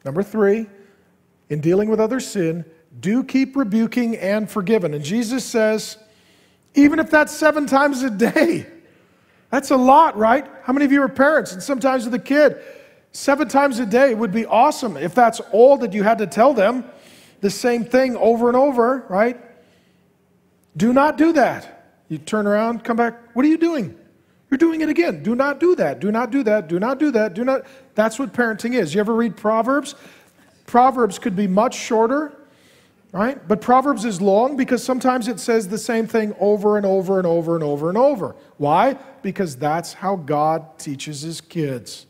Number 3, in dealing with other sin, do keep rebuking and forgiving. And Jesus says, even if that's 7 times a day, that's a lot, right? How many of you are parents? And sometimes with a kid, 7 times a day would be awesome if that's all that you had to tell them, the same thing over and over, right? Do not do that. You turn around, come back, what are you doing? You're doing it again. Do not do that. Do not do that. Do not do that. Do not. That's what parenting is. You ever read Proverbs? Proverbs could be much shorter, right? But Proverbs is long because sometimes it says the same thing over and over and over and over and over. Why? Because that's how God teaches his kids.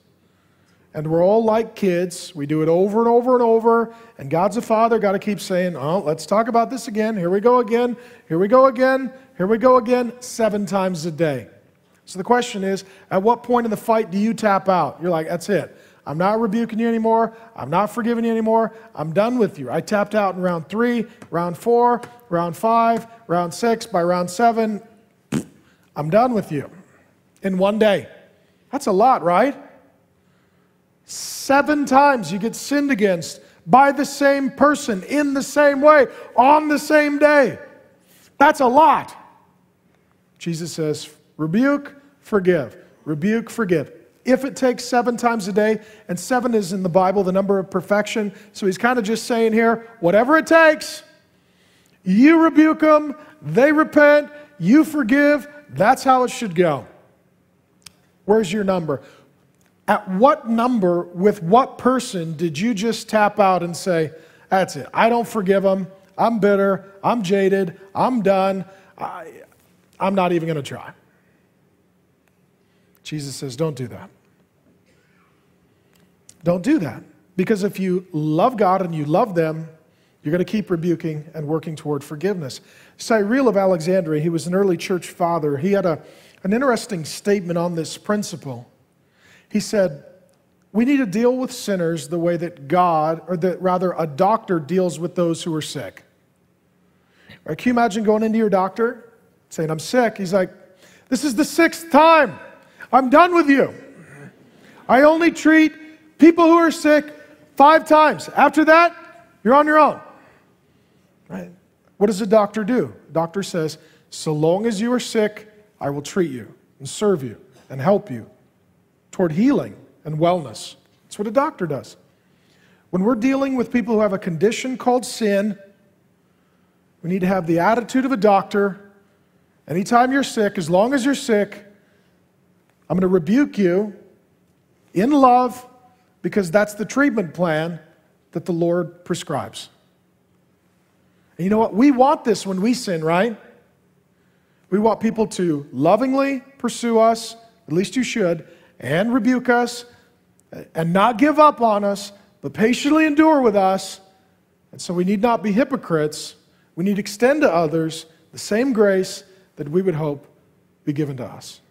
And we're all like kids. We do it over and over and over. And God's a father, got to keep saying, oh, let's talk about this again. Here we go again. Here we go again. Here we go again. 7 times a day. So the question is, at what point in the fight do you tap out? You're like, that's it. I'm not rebuking you anymore. I'm not forgiving you anymore. I'm done with you. I tapped out in round 3, round 4, round 5, round 6. By round 7, I'm done with you in one day. That's a lot, right? 7 times you get sinned against by the same person in the same way on the same day. That's a lot. Jesus says, rebuke, forgive. Rebuke, forgive. If it takes 7 times a day, and 7 is in the Bible the number of perfection, so he's kind of just saying here, whatever it takes, you rebuke them, they repent, you forgive, that's how it should go. Where's your number? At what number with what person did you just tap out and say, that's it, I don't forgive them, I'm bitter, I'm jaded, I'm done, I'm not even going to try. Jesus says, don't do that. Don't do that. Because if you love God and you love them, you're going to keep rebuking and working toward forgiveness. Cyril of Alexandria, he was an early church father. He had an interesting statement on this principle. He said, we need to deal with sinners the way that God, or that rather a doctor deals with those who are sick. Right? Can you imagine going into your doctor, saying, I'm sick? He's like, this is the 6th time. I'm done with you. I only treat people who are sick 5 times. After that, you're on your own. Right? What does a doctor do? The doctor says, so long as you are sick, I will treat you and serve you and help you toward healing and wellness. That's what a doctor does. When we're dealing with people who have a condition called sin, we need to have the attitude of a doctor. Anytime you're sick, as long as you're sick, I'm going to rebuke you in love because that's the treatment plan that the Lord prescribes. And you know what? We want this when we sin, right? We want people to lovingly pursue us, at least you should, and rebuke us, and not give up on us, but patiently endure with us. And so we need not be hypocrites. We need to extend to others the same grace that we would hope be given to us.